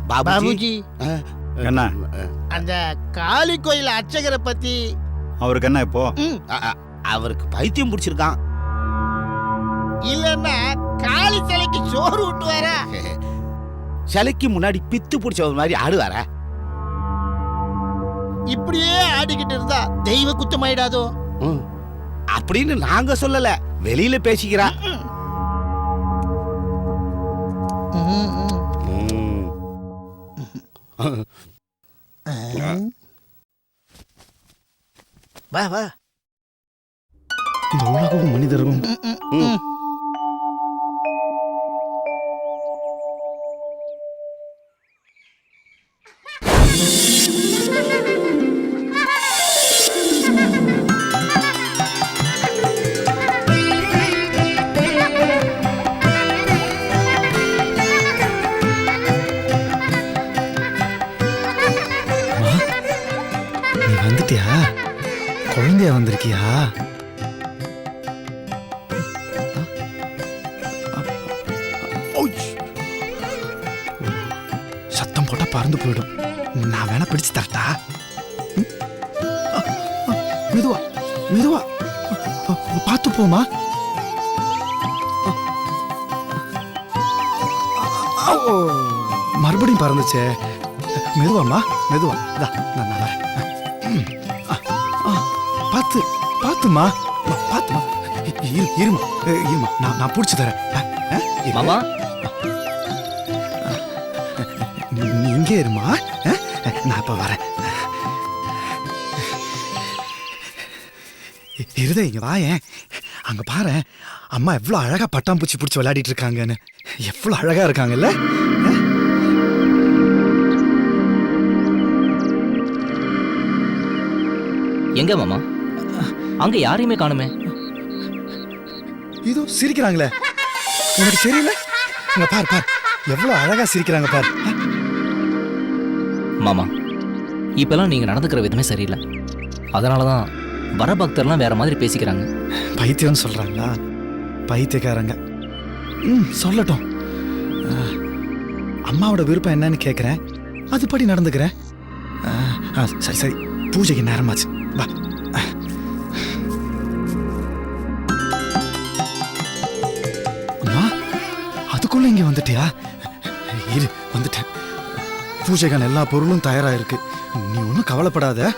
பாபுஜி, என்ன அந்த காளி கோயில் அர்ச்சகரை பத்தி. அவருக்கு என்ன இப்போ? அவருக்கு பைத்தியம் பிடிச்சிருக்கான். இல்லன்னா காளி சிலைக்கு சோறு விட்டு வர. சிலைக்கு முன்னாடி பித்து பிடிச்ச மாதிரி ஆடுவாரா? இப்படியே ஆடிக்கிட்டு இருந்தா தெய்வ குத்தமாயிடாதோ அப்படின்னு நாங்க சொல்லல, வெளியில பேசிக்கிறா. வா வா. இந்த உலகவும் மனிதரும் வந்துட்டியா? குழந்தையா வந்திருக்கியா? சத்தம் போட்டா பறந்து போயிடும். நான் வேணா பிடிச்சு தரட்டா? மெதுவா மெதுவா பார்த்து போமா. மறுபடியும் பறந்துச்சே. மெதுவாமா மெதுவா. நான் வரேன். பார்த்து பார்த்துமா பார்த்துமா. இருமா இருமா, நான் பிடிச்சி தரேன். மாமா நீ இங்கே இருமா, நான் இப்ப வரேன். இருதே இங்க வாயேன். அங்க பாரு, அம்மா எவ்வளவு அழகா பட்டாம்பூச்சி பிடிச்சி விளையாடிட்டு இருக்காங்கன்னு. எவ்வளவு அழகா இருக்காங்கல்ல. எங்க மாமா? அங்க யாரையுமே காணுமே. இதோ சிரிக்கிறாங்களே, உனக்கு தெரியல? இங்க பாரு பாரு, எவ்வளவு அழகா சிரிக்கிறாங்க பாரு. மாமா, இப்பெல்லாம் நீங்க நடந்துக்கிற விதமே சரியில்லை. அதனாலதான் வர பக்தர்லாம் வேற மாதிரி பேசிக்கிறாங்க. பைத்தியம்னு சொல்றாங்களா? பைத்தியக்காரங்க. சொல்லட்டும். அம்மாவோட விருப்பம் என்னன்னு கேட்கிறேன், அதுபடி நடந்துக்கிறேன். சரி சரி, பூஜைக்கு நேரமாச்சு, வா. அம்மா, அதுக்குள்ள இங்க வந்துட்டியா? இரு, வந்துட்டேன். பூஜைக்கான எல்லா பொருளும் தயாரா இருக்கு. நீ ஒன்றும் கவலைப்படாத.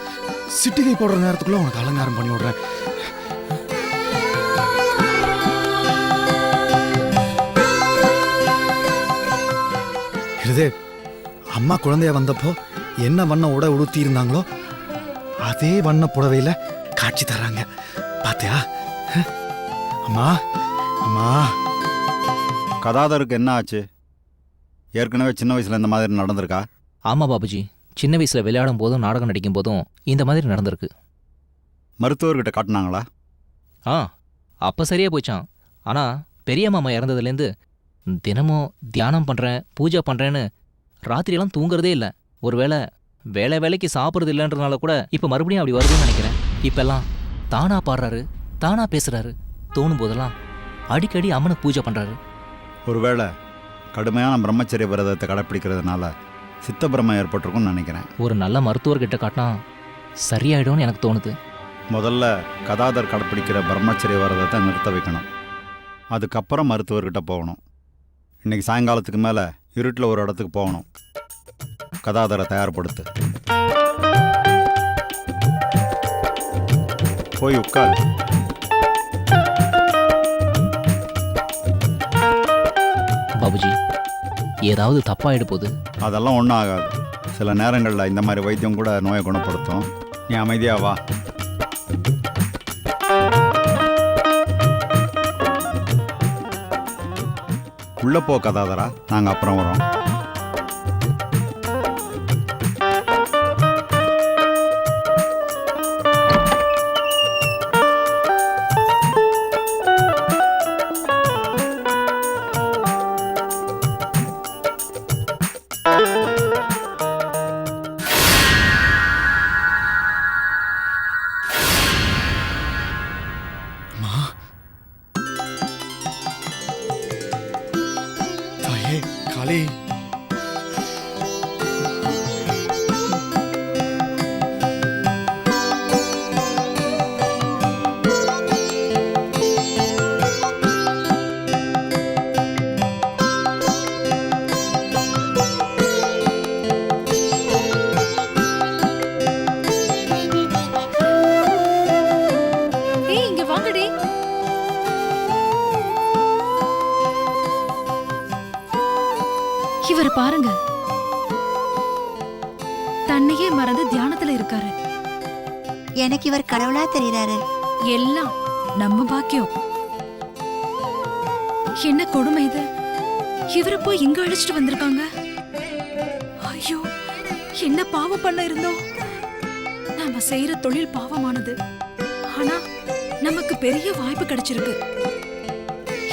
சிட்டிகை போடுற நேரத்துக்குள்ள உனக்கு அலங்காரம் பண்ணி விடுறேன். இருதே, அம்மா குழந்தைய வந்தப்போ என்ன வண்ண உடை உடுத்தி இருந்தாங்களோ அதே வண்ண புடவையில காட்சி தர்றாங்க. பாத்தியா? அம்மா அம்மா. கதாதருக்கு என்ன ஆச்சு? ஏற்கனவே சின்ன வயசுல இந்த மாதிரி நடந்திருக்கா? ஆமா பாபுஜி, சின்ன வயசுல விளையாடும் போதும் நாடகம் நடிக்கும் போதும் இந்த மாதிரி நடந்திருக்கு. மருத்துவர்கிட்ட காட்டினாங்களா? அப்ப சரியா போச்சான். ஆனா பெரிய மாமா இறந்ததுலேருந்து தினமும் தியானம் பண்றேன், பூஜை பண்றேன்னு ராத்திரியெல்லாம் தூங்குறதே இல்லை. ஒருவேளை வேலைக்கு சாப்பிட்றது இல்லைன்றதுனால கூட இப்ப மறுபடியும் அப்படி வருதுன்னு நினைக்கிறேன். இப்பெல்லாம் தானா பாடுறாரு, தானா பேசுறாரு. தோணும் போதெல்லாம் அடிக்கடி அம்மனுக்கு பூஜை பண்றாரு. ஒருவேளை கடுமையான பிரம்மச்சரிய விரதத்தை கடைப்பிடிக்கிறதுனால சித்த பிரம்மம் ஏற்பட்டிருக்கும்னு நினைக்கிறேன். ஒரு நல்ல மருத்துவர்கிட்ட காட்டினா சரியாயிடும்னு எனக்கு தோணுது. முதல்ல கதாதர் கடைப்பிடிக்கிற பிரம்மச்சரிய விரதத்தை நிறுத்த வைக்கணும். அதுக்கப்புறம் மருத்துவர்கிட்ட போகணும். இன்னைக்கு சாயங்காலத்துக்கு மேலே இருட்டில் ஒரு இடத்துக்கு போகணும். கதாதரை தயார்படுத்து. போய் உட்கார். பாபுஜி, ஏதாவது தப்பாயிடு போகுது? அதெல்லாம் ஒன்றும் ஆகாது. சில நேரங்களில் இந்த மாதிரி வைத்தியம் கூட நோயை குணப்படுத்தும். நீ அமைதியா வா. உள்ள போ கதாதரா, நாங்கள் அப்புறம் வரோம். காளி ஏய் இங்க வாங்கடி. இவர் பாருங்க, தன்னையே மறந்து தியானத்துல இருக்காரு. எனக்கு இவர் கடவுளா தெரியறாரு. எல்லாம் நம்ம பாக்கியம். என்ன கொடுமை இது, இவரை போய் இங்க அழைச்சிட்டு வந்திருக்காங்க. ஐயோ, என்ன பாவம் பண்ண இருந்தோம். நாம செய்யற தொழில் பாவமானது, ஆனா நமக்கு பெரிய வாய்ப்பு கிடைச்சிருக்கு.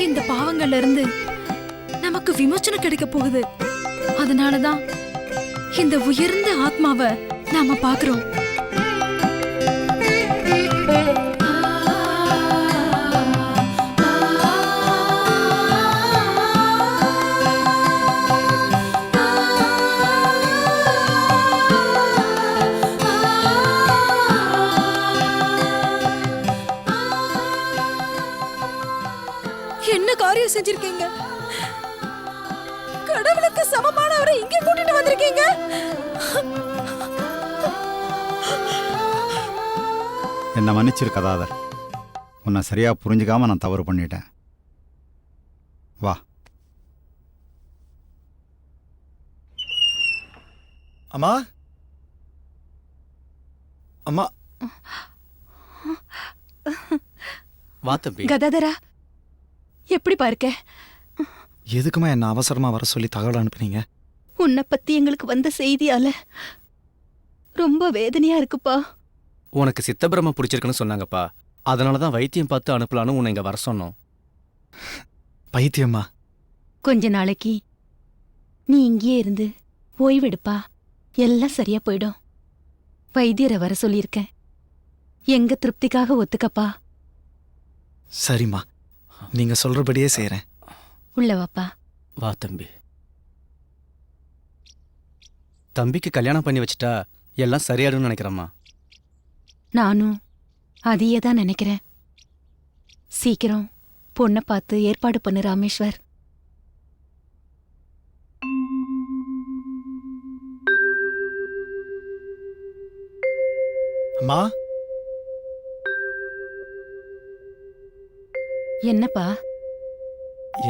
இந்த பாவங்கள்ல இருந்து நமக்கு விமோச்சனம் கிடைக்க போகுது. அதனாலதான் இந்த உயர்ந்த ஆத்மாவை நாம பாக்குறோம். என்ன காரியம் செஞ்சிருக்கீங்க? கடவுளுக்கு சமமானவரை இங்கே கூட்டிட்டு வந்திருக்கீங்க. என்னை மன்னிச்சிரு கதாதர். உன்னை சரியா புரிஞ்சுக்காம நான் தவறு பண்ணிட்டேன். வா. அம்மா அம்மா வா தம்பி. கதாதரா, எப்படி பார்க்க? எதுக்குமா என்ன அவசரமா வர சொல்லி தகவல் அனுப்புனீங்க? உன்னை பத்தி எங்களுக்கு வந்த செய்தியால ரொம்ப வேதனையா இருக்குப்பா. உனக்கு சித்தபிரம பிடிச்சிருக்குன்னு சொன்னாங்கப்பா. அதனால தான் வைத்தியம் பார்த்து அனுப்பலான்னு உன்னை இங்க வர சொன்னோம். பைத்தியம்மா. கொஞ்ச நாளைக்கு நீ இங்கேயே இருந்து ஓய்வெடுப்பா, எல்லாம் சரியா போயிடும். வைத்தியரை வர சொல்லியிருக்கேன். எங்க திருப்திக்காக ஒத்துக்கப்பா. சரிம்மா, நீங்க சொல்றபடியே செய்யறேன். உள்ள வாப்பா. வா தம்பி. தம்பிக்கு கல்யாணம் பண்ணி வச்சிட்டா எல்லாம் சரியாடும்னு நினைக்கிறேம்மா. நானும் அதையே தான் நினைக்கிறேன். சீக்கிரம் பொண்ணை பார்த்து ஏற்பாடு பண்ணு ராமேஸ்வர். அம்மா, என்னப்பா?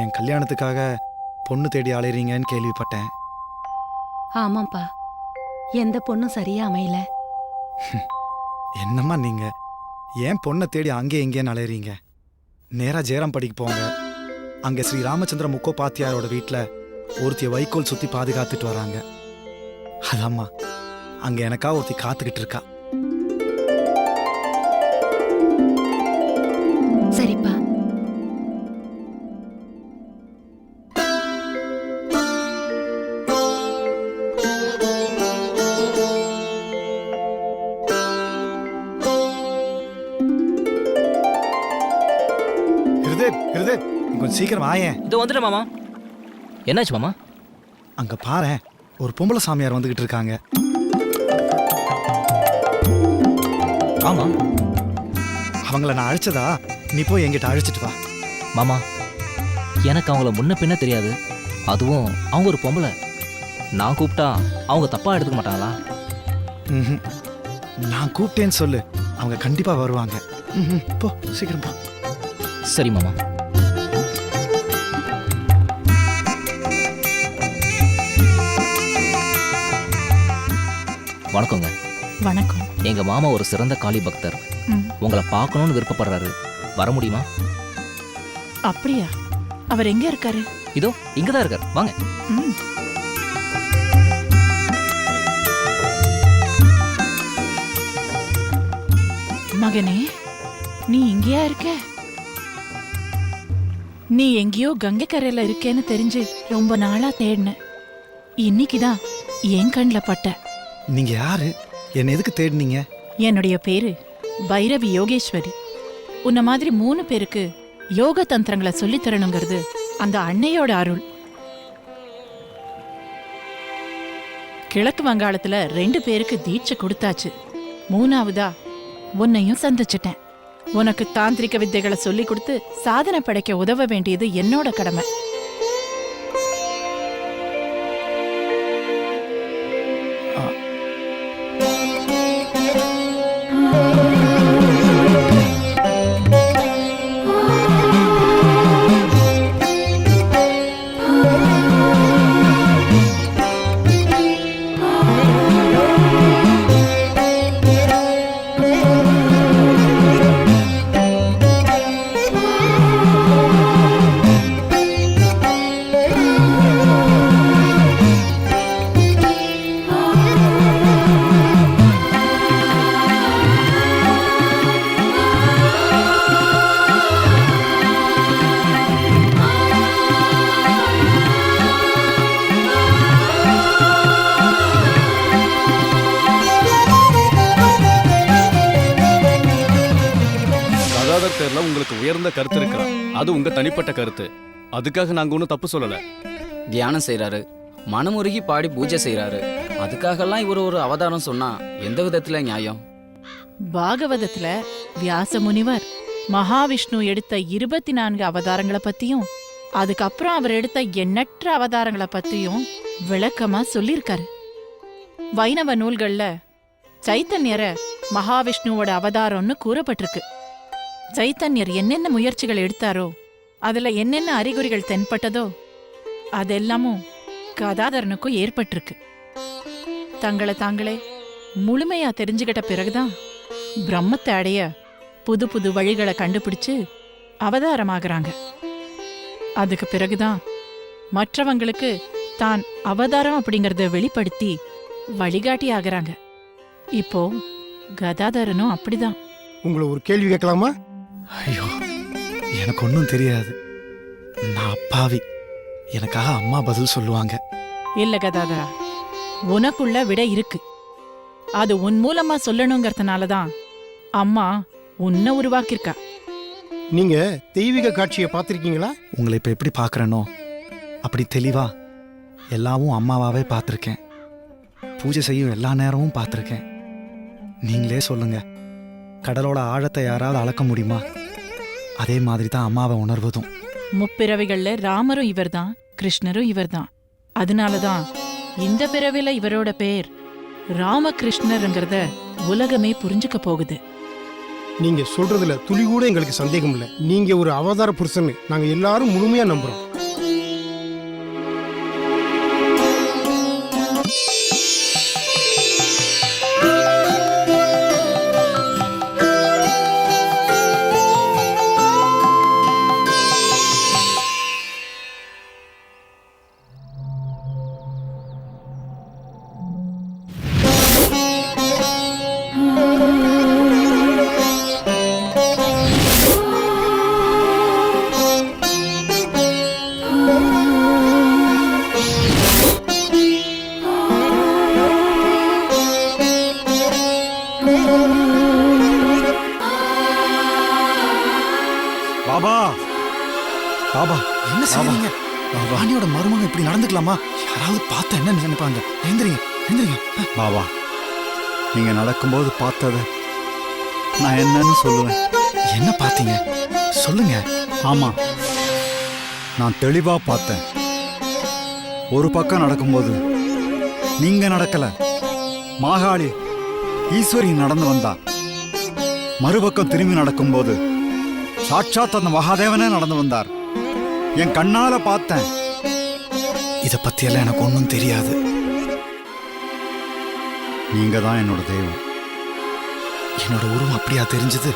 என் கல்யாணத்துக்காக பொண்ணு தேடி அலையறீங்கன்னு கேள்விப்பட்டேன். ஆமாப்பா, எந்த பொண்ணும் சரியா அமையல. என்னம்மா நீங்க ஏன் பொண்ணை தேடி அங்கே இங்கேன்னு அலையறீங்க? நேரா ஜெயராம்பட்டிக்கு போங்க. அங்க ஸ்ரீ ராமச்சந்திர முக்கோபாத்தியாரோட வீட்டுல ஒருத்திய வைக்கோல் சுத்தி பாதுகாத்துட்டு வராங்க. அதாம்மா, அங்க எனக்கா ஒருத்தி காத்துக்கிட்டு இருக்கா. சரிப்பா. ஹிருதேவ், நீ கொஞ்சம் சீக்கிரம் ஆயேன். இதோ வந்துட்டேன் மாமா. என்னாச்சு மாமா? அங்க பாரேன், ஒரு பொம்பளை சாமியார் வந்துகிட்டு இருக்காங்க. ஆமா அவங்கள நான் அழைச்சதா, நீ போய் எங்கிட்ட அழைச்சிட்டு வா. மாமா, எனக்கு அவங்கள முன்ன பின்ன தெரியாது. அதுவும் அவங்க ஒரு பொம்பளை. நான் கூப்பிட்டா அவங்க தப்பா எடுத்துக்க மாட்டாங்களா? ம்ஹும். நான் கூப்பிட்டேன்னு சொல்லு, அவங்க கண்டிப்பா வருவாங்க. போ, சீக்கிரம் போ. சரி மாமா. வணக்கங்க. வணக்கம். எங்க மாமா ஒரு சிறந்த காளி பக்தர். உங்களை பார்க்கணும்னு விருப்பப்படுறாரு. வர முடியுமா? அப்படியா? அவர் எங்க இருக்காரு? இதோ இங்கதான் இருக்கார். வாங்க. மகனே, நீ இங்கேயா இருக்க? நீ எங்கேயோ கங்கை கரையில இருக்கேன்னு தெரிஞ்சு ரொம்ப நாளா தேடின. இன்னைக்குதான் என் கண்ணில் பட்ட. நீங்க யாரு? என்ன எதுக்கு தேடினீங்க? என்னுடைய பேரு பைரவி யோகேஸ்வரி. உன்ன மாதிரி 3 பேருக்கு யோக தந்திரங்களை சொல்லித் தரணுங்கிறது அந்த அன்னையோட அருள். கிழக்கு வங்காளத்துல 2 பேருக்கு தீட்சை கொடுத்தாச்சு. 3வதா உன்னையும் சந்திச்சிட்டேன். உனக்கு தாந்திரிக வித்தைகளை சொல்லி கொடுத்து சாதனை படைக்க உதவ வேண்டியது என்னோட கடமை. பேர்ல உங்களுக்கு உயர்ந்த கருத்து இருக்கலாம். அது உங்க தனிப்பட்ட கருத்து. அதுக்காக நாங்க ஒன்றும் தப்பு சொல்லல. தியானம் செய்யறாரு, மனமுருகி பாடி பூஜை செய்யறாரு. அதுக்காகலாம் இவர் ஒரு அவதாரம் சொன்னா எந்த விதத்துல நியாயம்? பாகவதத்துல வியாச முனிவர் மகாவிஷ்ணு எடுத்த 24 அவதாரங்களை பத்தியும் அதுக்கப்புறம் அவர் எடுத்த எண்ணற்ற அவதாரங்களை பத்தியும் விளக்கமா சொல்லியிருக்காரு. வைணவ நூல்கள்ல சைத்தன்யரை மகாவிஷ்ணுவோட அவதாரம்னு கூறப்பட்டிருக்கு. சைத்தன்யர் என்னென்ன முயற்சிகள் எடுத்தாரோ, அதுல என்னென்ன அறிகுறிகள் தென்பட்டதோ அதெல்லாமும் கதாதரனுக்கும் ஏற்பட்டிருக்கு. தங்களை தாங்களே முழுமையா தெரிஞ்சுக்கிட்ட பிறகுதான் பிரம்மத்தை அடைய புது புது வழிகளை கண்டுபிடிச்சு அவதாரமாகறாங்க. அதுக்கு பிறகுதான் மற்றவங்களுக்கு தான் அவதாரம் அப்படிங்கறத வெளிப்படுத்தி வழிகாட்டி ஆகுறாங்க. இப்போ கதாதரனும் அப்படிதான். உங்களை ஒரு கேள்வி கேட்கலாமா? ஐயோ, எனக்கு ஒன்றும் தெரியாது. நான் அப்பாவி. எனக்காக அம்மா பதில் சொல்லுவாங்க. இல்ல கதாதரா, உனக்குள்ள விட இருக்கு. அது உன் மூலமா சொல்லணுங்கிறதுனாலதான் அம்மா உன்னை உருவாக்கியிருக்கா. நீங்க தெய்வீக காட்சியை பார்த்திருக்கீங்களா? உங்களை இப்போ எப்படி பார்க்குறேனோ அப்படி தெளிவா எல்லாமும் அம்மாவாவே பார்த்துருக்கேன். பூஜை செய்யும் எல்லா நேரமும் பார்த்துருக்கேன். நீங்களே சொல்லுங்க, கடலோட ஆழத்தை யாராவது அளக்க முடியுமா? அதே மாதிரி தான் அம்மாவை உணர்வதும். முப்பிறவிகள்ல ராமரும் இவர்தான், கிருஷ்ணரும் இவர்தான். அதனாலதான் இந்த பிறவில இவரோட பேர் ராமகிருஷ்ணர்ங்கிறத உலகமே புரிஞ்சுக்க போகுது. நீங்க சொல்றதுல துளி கூட எங்களுக்கு சந்தேகம் இல்ல. நீங்க ஒரு அவதார புருஷன் நாங்க எல்லாரும் முழுமையா நம்புறோம். பாபா, பாபா, என்ன செய்றீங்க? ராணியோட மருமகன் இப்படி நடந்துக்கலாமா? யாராவது பார்த்தா என்ன நினைப்பாங்க? எழுந்திரிங்க, எழுந்திரிங்க. பாபா, நீங்க நடக்கும்போது பார்த்தத நான் என்னன்னு சொல்லுவேன். என்ன பார்த்தீங்க? சொல்லுங்க. ஆமா, நான் தெளிவா பார்த்தேன். ஒரு பக்கம் நடக்கும்போது நீங்க நடக்கல, மாகாளி ஈஸ்வரி நடந்து வந்தா. மறுபக்கம் திரும்பி நடக்கும்போது சாட்சாத் அந்த மகாதேவனே நடந்து வந்தார். என் கண்ணால பார்த்தேன். இத பத்தியெல்லாம் எனக்கு ஒன்றும் தெரியாது. நீங்க தான் என்னோட தெய்வம். என்னோட உருவம் அப்படியா தெரிஞ்சது?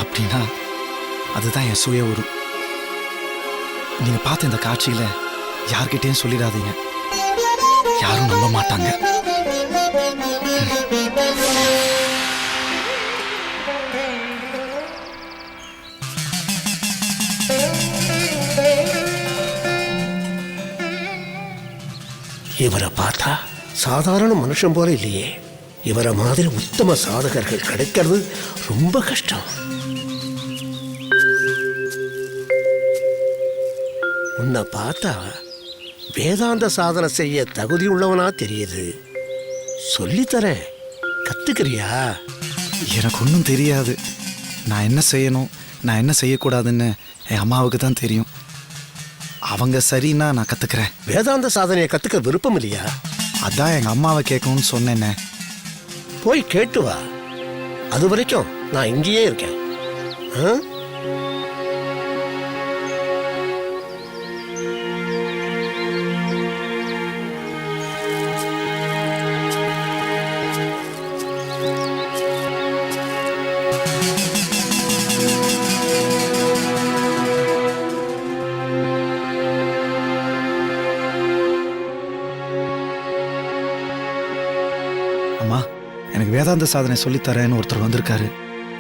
அப்படின்னா அதுதான் என் சுய உருவம். நீங்க பார்த்த இந்த காட்சியில யார்கிட்டயும் சொல்லிடாதீங்க. யாரும் நம்ப மாட்டாங்க. இவரை பார்த்தா சாதாரண மனுஷன் போல இல்லையே. இவரை மாதிரி உத்தம சாதகர்கள் கிடைக்கிறது ரொம்ப கஷ்டம். உன்னை பார்த்தா வேதாந்த சாதனை செய்ய தகுதி உள்ளவனா தெரியுது. சொல்லித்தரேன், கத்துக்கிறியா? எனக்கு ஒன்றும் தெரியாது. நான் என்ன செய்யணும், நான் என்ன செய்யக்கூடாதுன்னு என் அம்மாவுக்கு தான் தெரியும். அவங்க சரின்னா நான் கற்றுக்கிறேன். வேதாந்த சாதனையை கத்துக்க விருப்பம் இல்லையா? அதான் எங்கள் அம்மாவை கேட்கணும்னு சொன்னேன்னே. போய் கேட்டு வா. அது வரைக்கும் நான் இங்கேயே இருக்கேன். ஆ? அம்மா, எனக்கு வேதாந்த சாதனை சொல்லித்தரேன்னு ஒருத்தர் வந்திருக்காரு.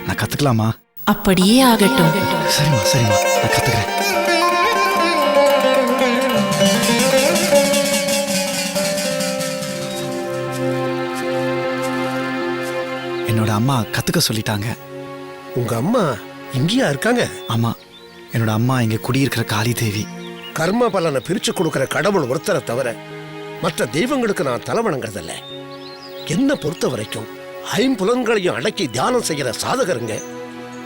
நான் கற்றுக்கலாமா? அப்படியே ஆகட்டும். சரிம்மா சரிம்மா, நான் கற்றுக்கிறேன். என்னோட அம்மா கற்றுக்க சொல்லிட்டாங்க. உங்க அம்மா இங்கேயா இருக்காங்க? ஆமா, என்னோட அம்மா இங்கே குடியிருக்கிற காளி தேவி. கர்ம பலனை பிரிச்சு கொடுக்கிற கடவுள் ஒருத்தரை தவிர மற்ற தெய்வங்களுக்கு நான் தலை வணங்குறதில்ல. என்ன பொறுத்த வரைக்கும் ஐம்புலன்களையும் அடக்கி தியானம் செய்யற சாதகருங்க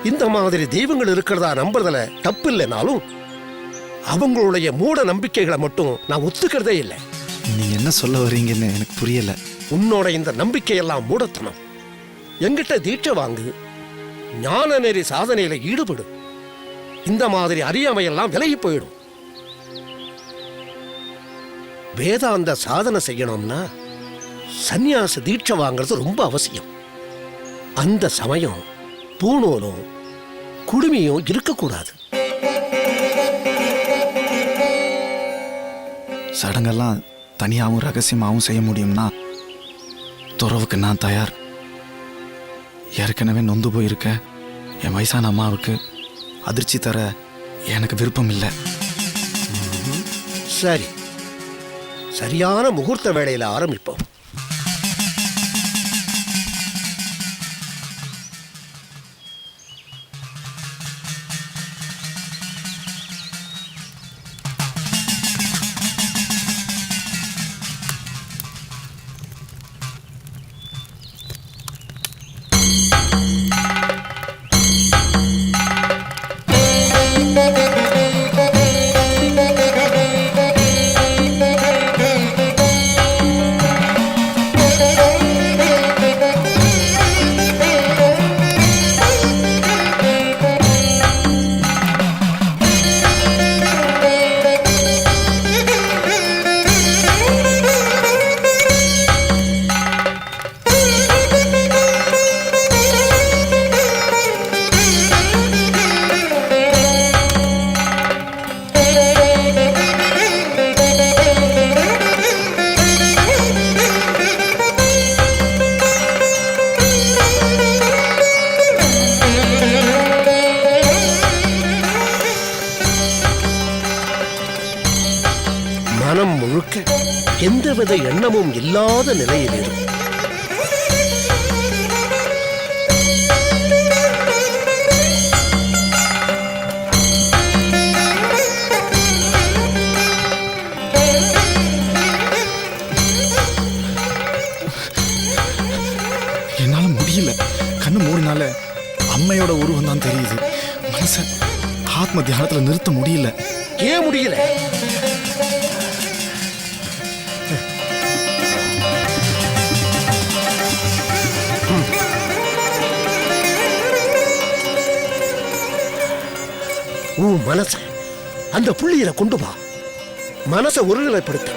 இந்த மாதிரி தெய்வங்கள் இருக்கிறதா நம்புறதுல தப்பு இல்லைனாலும் அவங்களுடைய மூட நம்பிக்கைகளை மட்டும் நான் ஒத்துக்கிறதே இல்லை. நீங்க என்ன சொல்ல வர்றீங்கன்னு எனக்கு புரியல. உன்னோட இந்த நம்பிக்கையெல்லாம் மூடத்தனம். எங்கிட்ட தீட்சை வாங்கு, ஞான நெறி சாதனையில ஈடுபடு. இந்த மாதிரி அறியாமையெல்லாம் விலகி போயிடும். வேதாந்த சாதனை செய்யணும்னா சந்நியாச தீட்சை வாங்கிறது ரொம்ப அவசியம். அந்த சமயம் பூணூலும் குடுமியும் இருக்கக்கூடாது. சடங்கெல்லாம் தனியாகவும் ரகசியமாகவும் செய்ய முடியும்னா துறவுக்கு நான் தயார். ஏற்கனவே நொந்து போயிருக்க என் வயசான அம்மாவுக்கு அதிர்ச்சி தர எனக்கு விருப்பம் இல்லை. சரி, சரியான முகூர்த்த வேளையில ஆரம்பிப்போம். மனம் முழுக்க எந்தவித எண்ணமும் இல்லாத நிலையில் இருக்கும். என்னால முடியல. கண்ணு மூடினால அம்மையோட உருவம் தான் தெரியுது. மனச ஆத்ம தியானத்துல நிறுத்த முடியல. ஏன் முடியல? உன் மனச அந்த புள்ளியில கொண்டு வா. மனசை ஒருநிலைப்படுத்த.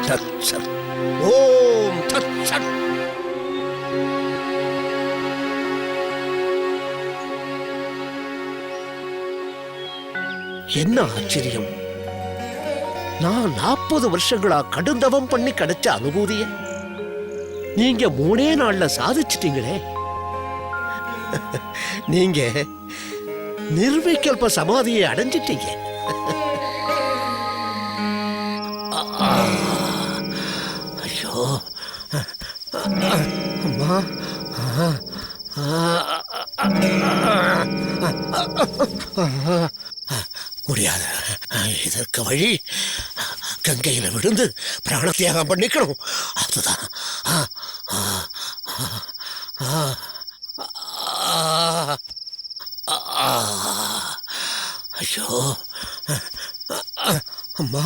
தத் சத். ஓம் தத் சத். என்ன ஆச்சரியம்! நான் 40 வருஷங்களா கடுந்தவம் பண்ணி கிடைச்ச அனுபூதிய நீங்க 3 நாள்ல சாதிச்சிட்டீங்களே. நீங்க நிர்விகல்ப சமாதியை அடைஞ்சிட்டீங்க. ஐயோ அம்மா, முடியாது. இதற்கு வழி கங்கையில விழுந்து பிராண தியாகம் பண்ணிக்கணும். அதுதான். ஐயோ அம்மா,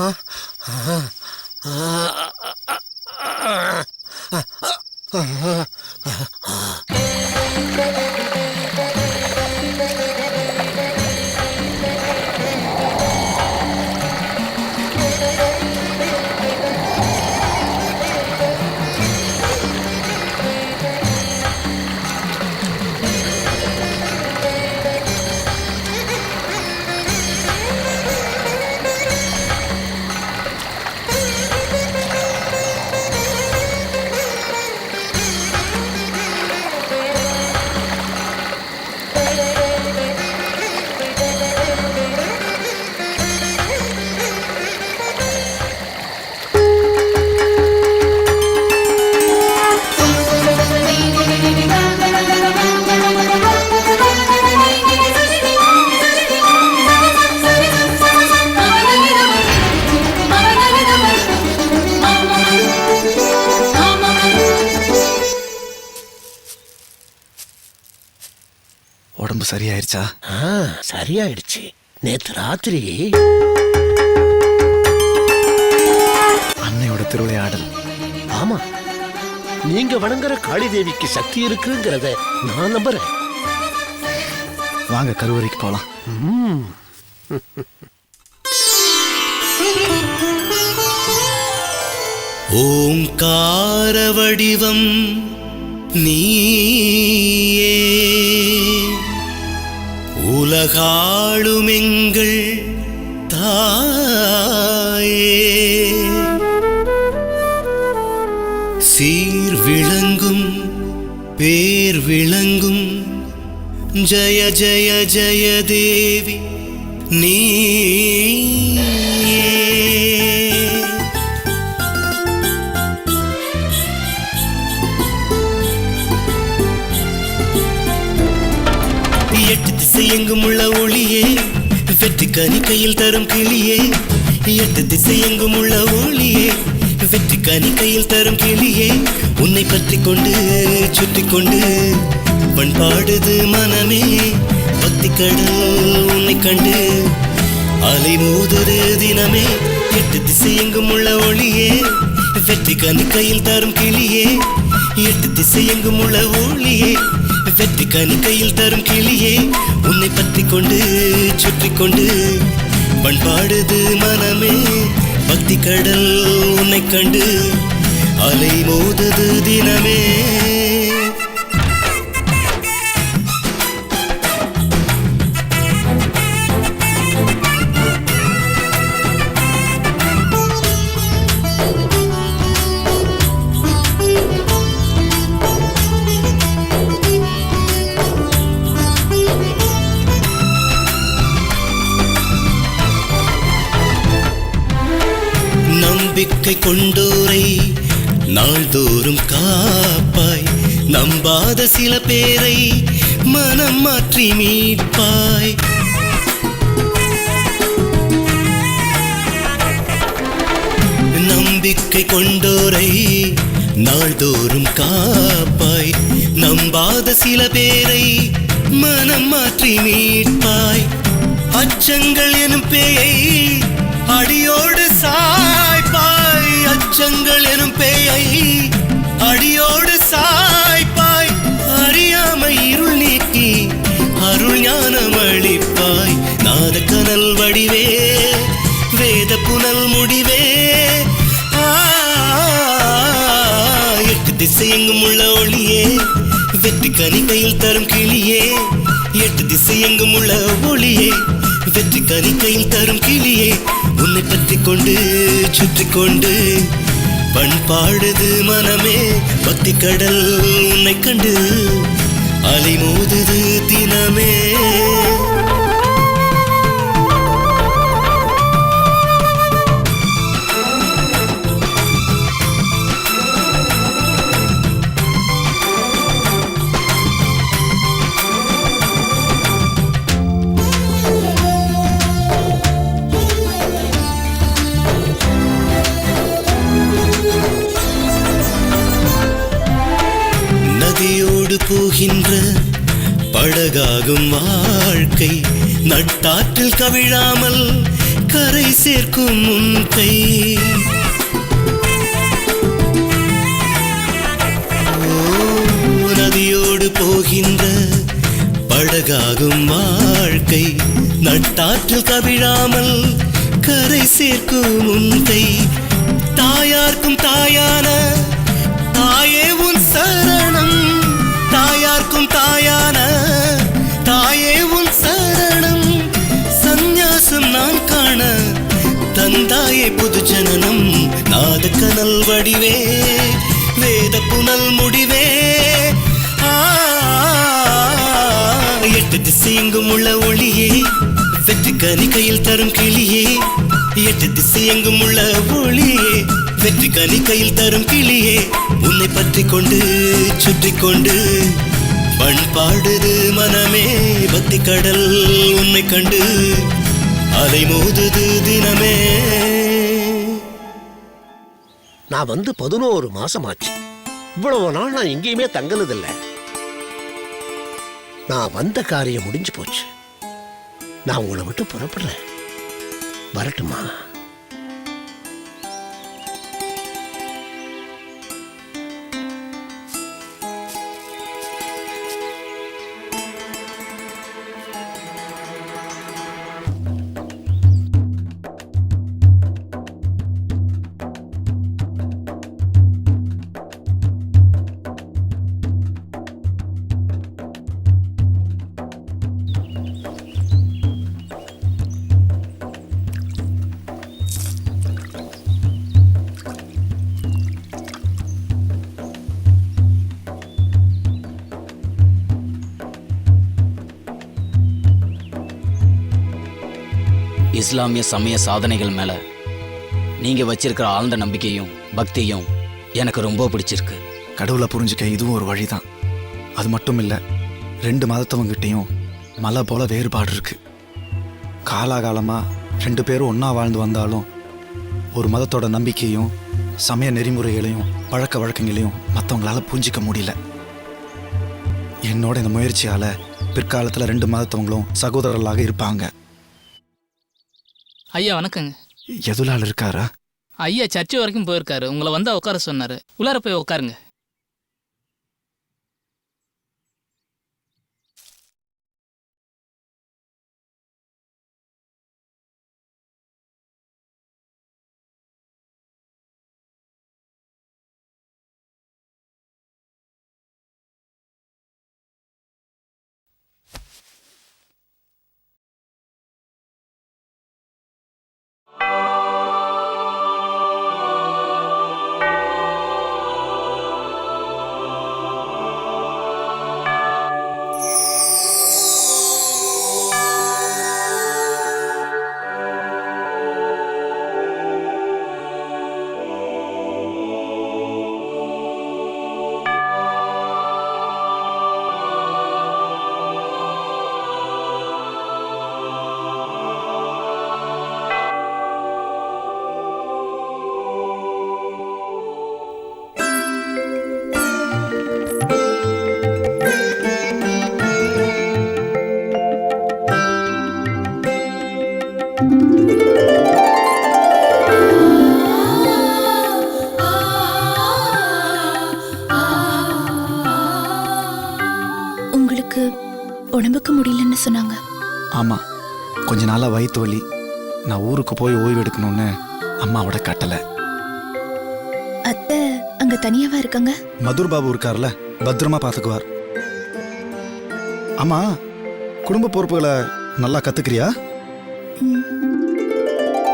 உடம்பு சரியாயிருச்சா? சரியாயிடுச்சு. நேத்து ராத்திரி அன்னையோட திருவிளையாடல். ஆமா, நீங்க வணங்குற காளி தேவிக்கு சக்தி இருக்குங்கிறத நான் நம்புறேன். வாங்க கருவறைக்கு போலாம். ஓங்கார வடிவம் நீயே, உலகாளுமெங்கள் தாயே, சீர் விளங்கும் பேர் விளங்கும் ஜய ஜய ஜய தேவி நீயே. எட்டு திசை எங்கும் உள்ள ஒளியே, வெற்றி கனி கையில் தரும் கிளியே. எட்டு திசை எங்கும் உள்ள ஒளியே, வெற்றி கனி கையில் தரும் கிளியே. உன்னை பற்றி கொண்டு சுற்றி கொண்டு பண்பாடுது மனமே. பக்தி கடல் உன்னை கண்டு அலை மோதுது தினமே. எட்டு திசை எங்கும் உள்ள ஒளியே, வெற்றி கனி கையில் தரும் கிளியே. எட்டு திசை எங்கும் உள்ள ஒளியே, வெற்றி கனி கையில் தரும் கிளியே. உன்னை பற்றி கொண்டு சுற்றி கொண்டு பண்பாடுது மனமே. பக்தி கடல் உன்னை கண்டு அலை மோதுது தினமே. நம்பிக்கை கொண்டோரை நாள்தோறும் காப்பாய். நம்பாத சில பேரை மனம் மாற்றி மீட்பாய். நம்பிக்கை கொண்டோரை நாள்தோறும் காப்பாய். நம்பாத சில பேரை மனம் மாற்றி மீட்பாய். அச்சங்கள் எனும் பேயை அடியோடு சாய்ப்பாய். அச்சங்கள் எனும் பேயை அடியோடு சாய்ப்பாய். அறியாமை இருள் நீக்கி அருள் ஞானம் அளிப்பாய். நாத கனல் வடிவே வேத புனல் முடிவே. திசை எங்கும் உள்ள ஒளியே வெற்றி கனி கையில் தரும் கிளியே 8 திசை எங்கும் உள்ள ஒளியே வெற்றி கனி கையில் தரும் கிளியே உன்னை பற்றி கொண்டு சுற்றி கொண்டு பண்பாடுது மனமே பக்தி கடல் உன்னை கண்டு அலை மோதுது தினமே. நதியோடு போகின்ற படகாகும் வாழ்க்கை நட்டாற்றில் கவிழாமல் கரை சேர்க்கும் உன் கை. நதியோடு போகின்ற படகாகும் வாழ்க்கை நட்டாற்றில் கவிழாமல் கரை சேர்க்கும் உன் கை. தாயார்க்கும் தாயான தாயே உன் சரணம் தாயார்க்கும் தாயான தாயே உன் சரணம் சந்நியாசம் நான் காண தந்தாயே புது ஜனனம் நாத கனல் வடிவே வேத புனல் முடிவே. 8 திசை எங்கும் உள்ள ஒளியே வெற்றி கனி கையில் தரும் கிளியே 8 திசை எங்கும் உள்ள ஒளியே வெற்றி கனி கையில் தரும் கிளியே உன்னை பற்றி கொண்டு சுற்றி கொண்டு பண்பாடுது மனமே பக்தி கடல் உன்னை கண்டு அலை மோதுது தினமே. நான் வந்து 11 மாசமாச்சு. இவ்வளவு நாள் நான் எங்கேயுமே தங்கனதில்லை. நான் வந்த காரியம் முடிஞ்சு போச்சு. நான் உங்களை விட்டு புறப்படுறேன். வரட்டுமா? இஸ்லாமிய சமய சாதனைகள் மேல நீங்க வச்சிருக்கிற ஆழ்ந்த நம்பிக்கையும் பக்தியும் எனக்கு ரொம்ப பிடிச்சிருக்கு. கடவுளை புரிஞ்சுக்க இதுவும் ஒரு வழிதான். அது மட்டும் இல்லை, 2 மதத்தவங்கிட்டையும் மலை போல வேறுபாடு இருக்கு. காலாகாலமாக 2 பேரும் ஒன்றா வாழ்ந்து வந்தாலும் ஒரு மதத்தோட நம்பிக்கையும் சமய நெறிமுறைகளையும் பழக்க வழக்கங்களையும் மற்றவங்களால புரிஞ்சிக்க முடியல. என்னோட இந்த முயற்சியால் பிற்காலத்தில் 2 மதத்தவங்களும் சகோதரர்களாக இருப்பாங்க. ஐயா வணக்கங்க. எதுலால் இருக்காரா? ஐயா சர்ச்சு வரைக்கும் போயிருக்காரு. உங்களை வந்தா உட்கார சொன்னாரு. உள்ளார போய் உட்காருங்க. உடம்புக்கு முடியலன்னு சொன்னாங்க. ஆமா, கொஞ்ச நாளா வயிற்று வலி. நான் ஊருக்கு போய் ஓய்வு எடுக்கணும்னு அம்மாவோட கட்டளை. அத்தை அங்க தனியாவா இருக்காங்க? மதுர் பாபு இருக்கார்ல, பத்திரமா பாத்துக்குவார். ஆமா, குடும்ப பொறுப்புகளை நல்லா கத்துக்கிறியா?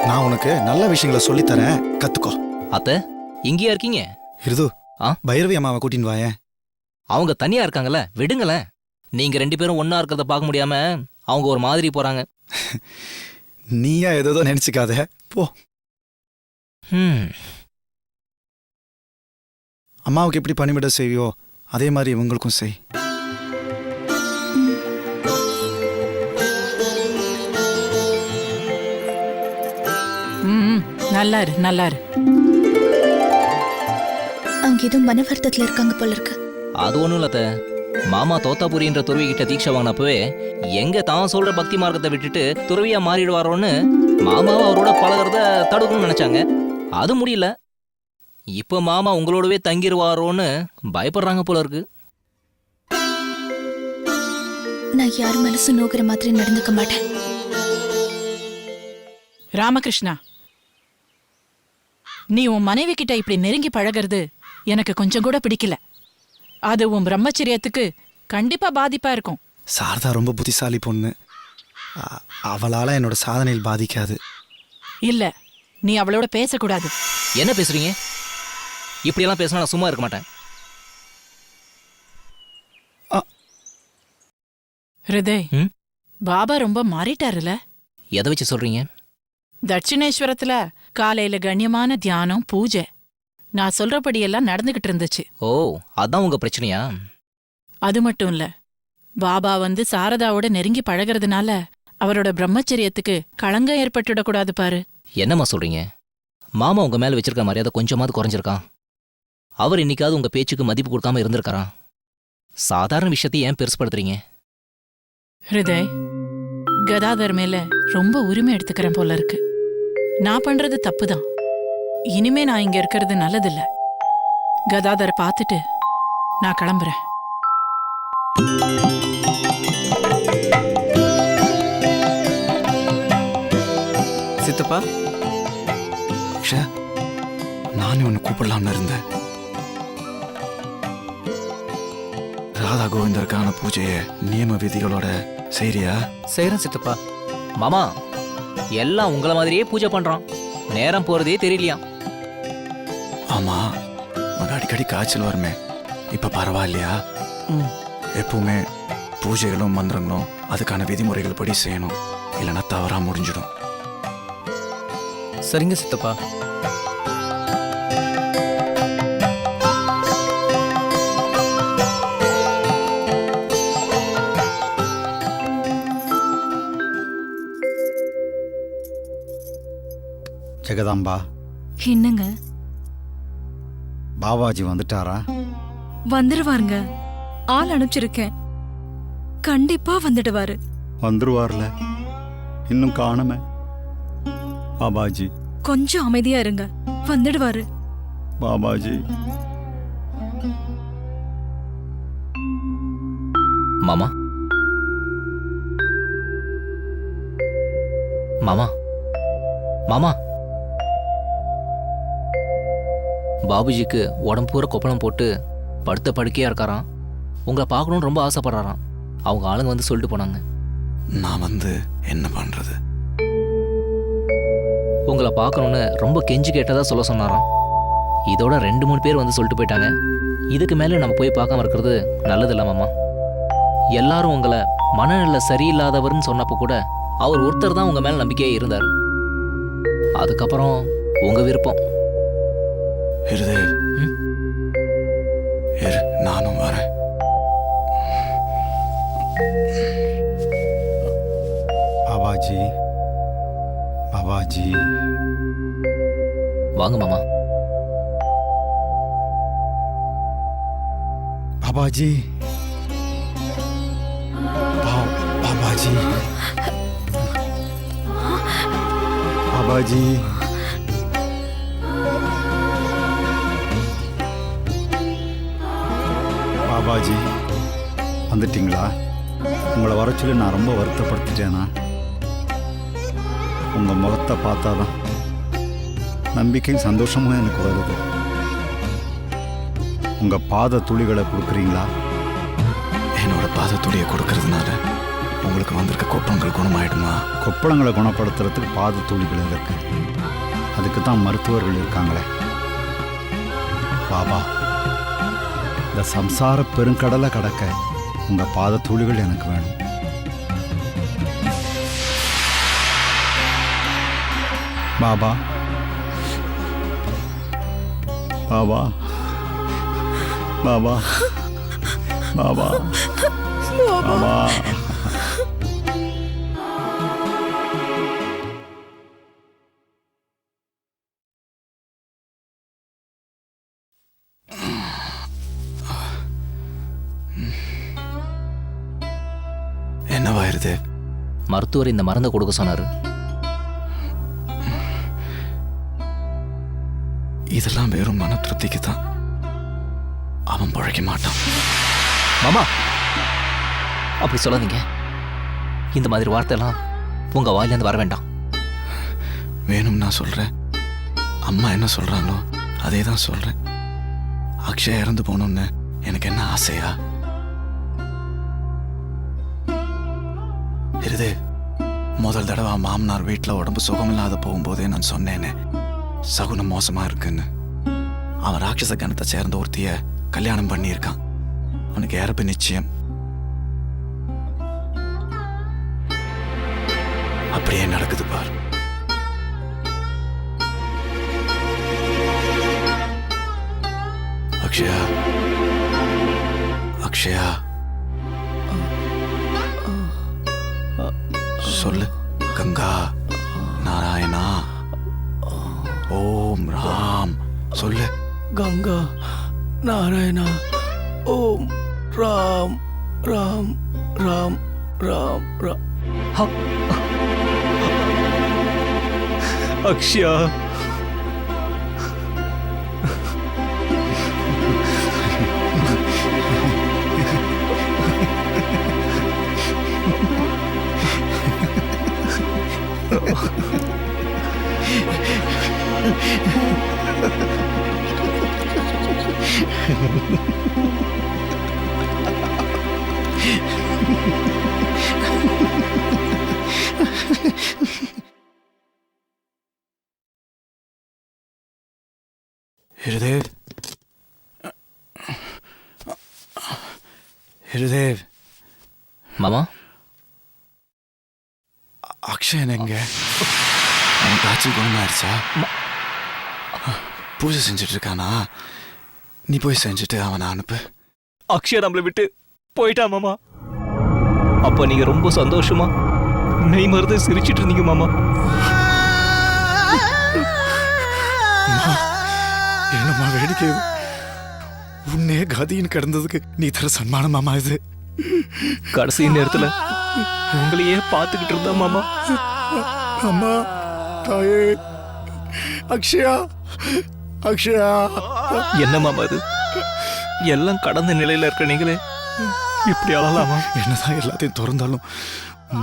நான் உனக்கு நல்ல விஷயங்களை சொல்லித்தரேன், கத்துக்கோ. அத்தை இங்கேயா இருக்கீங்க? இருது, ஆ? பைரவி அம்மாவை கூட்டின்னு வாயேன். அவங்க தனியா இருக்காங்கல்ல, விடுங்களேன். நீங்க 2 பேரும் ஒண்ணா இருக்கிறத பார்க்க முடியாம அவங்க ஒரு மாதிரி போறாங்க. நீயா ஏதோ நினைச்சுக்காத, போ. அம்மாவுக்கு எப்படி பணிவிட செய்வியோ அதே மாதிரி இவங்களுக்கும் செய். நல்லா இரு, நல்லா இரு. அவங்க ஏதோ மன வருத்தத்துல இருக்காங்க போல இருக்கு. அது ஒண்ணும் இல்ல அத்தை. மாமா தோத்தாபுரின்ற துறவி கிட்ட தீட்சை வாங்கினப்பவே எங்க தான் சொல்ற பக்தி மார்க்கத்தை விட்டுட்டு துறவியா மாறிடுவாரோன்னு மாமாவை அவரோட பழகிறத தடுக்கணும்னு நினைச்சாங்க. அது முடியல. இப்ப மாமா உங்களோடவே தங்கிடுவாரோன்னு பயப்படுறாங்க போல இருக்கு. நான் யார் மனசு நோக்கிற மாதிரி நடந்துக்க மாட்டேன். ராமகிருஷ்ணா, நீ உன் மனைவி கிட்ட இப்படி நெருங்கி பழகிறது எனக்கு கொஞ்சம் கூட பிடிக்கல. அது உன் பிரம்மச்சரியத்துக்கு கண்டிப்பா பாதிப்பா இருக்கும். சாரதா ரொம்ப புத்திசாலி பொண்ணு. அவளால என்னோட சாதனையில் பாதிக்காது. இல்ல, நீ அவளோட பேசக்கூடாது. என்ன பேசுறீங்க? இப்படியெல்லாம் பேசினா நான் சும்மா இருக்க மாட்டேன். ஹிருதய், பாபா ரொம்ப மாறிட்டாருல. எதை வச்சு சொல்றீங்க? தட்சிணேஸ்வரத்துல காலையில கண்ணியமான தியானம், பூஜை. நான் சொல்றபடியெல்லாம் நடந்துகிட்டு இருந்துச்சு. ஓ, அதான் உங்க பிரச்சனையா? அது மட்டும் இல்ல, பாபா வந்து சாரதாவோட நெருங்கி பழகிறதுனால அவரோட பிரம்மச்சரியத்துக்கு களங்கம் ஏற்பட்டுடக்கூடாது பாரு. என்னம்மா சொல்றீங்க? மாமா உங்க மேல வச்சிருக்க மரியாதை கொஞ்சமாவது குறைஞ்சிருக்கான். அவர் இன்னைக்காவது உங்க பேச்சுக்கு மதிப்பு கொடுக்காம இருந்திருக்காராம். சாதாரண விஷயத்தை ஏன் பெருசுப்படுத்துறீங்க? ஹிருதய், கதாதர் மேல ரொம்ப உரிமை எடுத்துக்கிறேன் போல இருக்கு. நான் பண்றது தப்புதான். இனிமே நான் இங்க இருக்கிறது நல்லதில்ல. கதாதரை பார்த்துட்டு நான் கிளம்புறேன். சித்தப்பா, நானே உன்னை கூப்பிடலாம்னு இருந்தேன். ராதா கோவிந்தருக்கான பூஜையை நியம விதிகளோட செய்றியா? செய்யறேன் சித்தப்பா. மாமா எல்லாம் உங்கள மாதிரியே பூஜை பண்றான். நேரம் போறதே தெரியலையா? ஆமா, உனக்கு அடிக்கடி காய்ச்சல் வருமே, இப்ப பரவாயில்லையா? எப்பவுமே பூஜைகளும் மந்திரங்களும் அதுக்கான விதிமுறைகள் படி செய்யணும், இல்லைன்னா தவறா முடிஞ்சிடும். சரிங்க சித்தப்பா. ஜெகதாம்பா, என்னங்க? பாபாஜி வந்துட்டாரா? வந்துடுவாருங்க. ஆள் அனுப்பிச்சிருக்கேன். கண்டிப்பா வந்துடுவாரு. வந்துருவார்ல, இன்னும் காணுமே பாபாஜி. கொஞ்சம் அமைதியா இருங்க, வந்துடுவாரு. பாபாஜி. மாமா, மாமா, மாமா. பாபுஜிக்கு உடம்பு பூரா கொப்பளம் போட்டு படுத்த படுக்கையா இருக்காராம். உங்களை பார்க்கணும்னு ரொம்ப ஆசைப்படுறாராம். அவங்க ஆளுங்க வந்து சொல்லிட்டு போனாங்க. நான் வந்து என்ன பண்றது? உங்களை பார்க்கணும்னு ரொம்ப கெஞ்சி கேட்டதா சொல்ல சொன்னாராம். இதோட 2-3 பேர் வந்து சொல்லிட்டு போயிட்டாங்க. இதுக்கு மேலே நம்ம போய் பார்க்காம இருக்கிறது நல்லதில்ல மாமா. எல்லாரும் உங்களை மனநிலை சரியில்லாதவர்னு சொன்னப்போ கூட அவர் ஒருத்தர் தான் உங்க மேல நம்பிக்கையே இருந்தார். அதுக்கப்புறம் உங்க விருப்பம். நானும் வரேன். பாபாஜி, பாபாஜி. வாங்க மாமா. பாபாஜி, பாபாஜி, பாபாஜி. பாபாஜி வந்துட்டீங்களா? உங்களை வர சொல்லி நான் ரொம்ப வருத்தப்படுத்திட்டேனா? உங்கள் முகத்தை பார்த்தாதான் நம்பிக்கையும் சந்தோஷமும் எனக்கு வருது. உங்கள் பாத துளிகளை கொடுக்குறீங்களா? என்னோட பாத துளியை கொடுக்கறதுனால உங்களுக்கு வந்திருக்க கொப்பளங்கள் குணமாயிடுமா? கொப்பளங்களை குணப்படுத்துறதுக்கு பாத துளிகள் இருக்கு. அதுக்கு தான் மருத்துவர்கள் இருக்காங்களே. பாபா, இந்த சம்சார பெருங்கடலை கடக்க உங்கள் பாத துளிகள் எனக்கு வேணும். பாபா, பாபா, பாபா, பாபா, பாபா. என்னவாயிருது? மருத்துவர் இந்த மருந்தை கொடுக்க சொன்னாரு. இதெல்லாம் வெறும் மன திருப்திக்கு தான். அவன் பழைக்க மாட்டான். மாமா, அப்படி சொல்லாதீங்க. இந்த மாதிரி வார்த்தையெல்லாம் உங்க வாயிலேருந்து வர வேண்டாம். வேணும் நான் சொல்றேன். அம்மா என்ன சொல்றாங்களோ அதே தான் சொல்றேன். அக்ஷயா இறந்து போகணும்னு எனக்கு என்ன ஆசையா? இருதே, முதல் தடவை மாமனார் வீட்டில் உடம்பு சுகமில்லாத போகும்போதே நான் சொன்னேனே சகுனம் மோசமா இருக்குன்னு. அவன் ராட்சச கணத்தை சேர்ந்த ஒருத்திய கல்யாணம் பண்ணியிருக்கான். அவனுக்கு இறப்பு நிச்சயம். அப்படியே நடக்குது பார். அக்ஷயா, அக்ஷயா, சொல்லு. கங்கா, நாராயணா, ஓம் ராம், சொல்லு. கங்கா நாராயணா, ஓம் ராம் ராம் ராம் ராம் ராம். அக்ஷயா, ஹிருதேவ், ஹிருதேவ். மாமா, அக்ஷயன் எங்க? அவன் காய்ச்சல் குணமாயிருச்சா? பூஜை செஞ்சுட்டு இருக்கானா? நீ போய் செஞ்சுட்டு அவனை அனுப்பு. அக்ஷயா நம்மளை விட்டு போயிட்டா மாமா. அப்ப நீங்க ரொம்ப சந்தோஷமா மெய் மருந்து சிரிச்சிட்டு இருந்தீங்க மாமா. என்னம்மா வேடிக்கை இது? உன்னே கதின்னு கிடந்ததுக்கு நீ தர சன்மானம் மாமா இது. கடைசி நேரத்துல உங்களையே பார்த்துக்கிட்டு இருந்தா மாமா. அம்மா, தாயே, அக்ஷயா, அக்ஷயா. என்ன மாமா இது? எல்லாம் கடந்த நிலையில இருக்க நீங்களே இப்படி அழலாமா? என்னதான் எல்லாத்தையும் திறந்தாலும்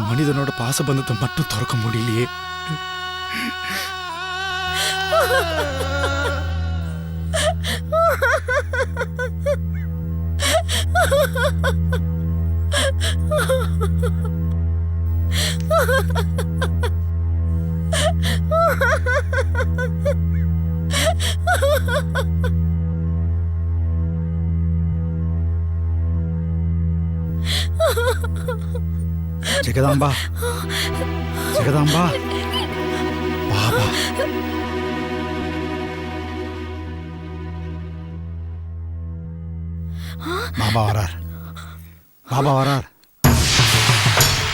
மனிதனோட பாசபந்தத்தை மட்டும் திறக்க முடியலையே. ஜெகதாம்பா, ஜெகதாம்பா, பாபா. பாபா வரார், பாபா வரார்.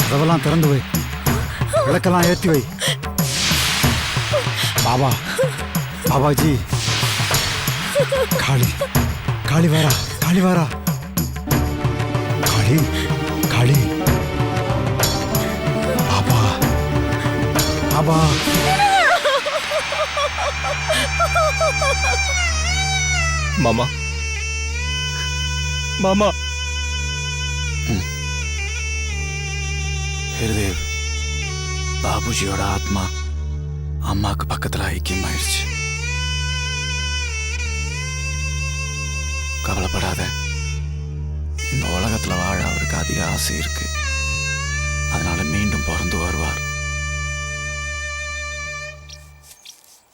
கதவெல்லாம் திறந்து வை, விளக்கெல்லாம் ஏற்றி வை. பாபா, பாபாஜி. காளி, காளி வாரா, காளி வாரா. காளி, காளி. பாபா, பாபா. மாமா, மாமா. ஹிருதேவ், பாபுஜியோட ஆத்மா அம்மாக்கு பக்கத்துல ஐக்கியமாயிருச்சு. கவலைப்படாத. இந்த உலகத்துல வாழ அவருக்கு அதிக ஆசை இருக்கு.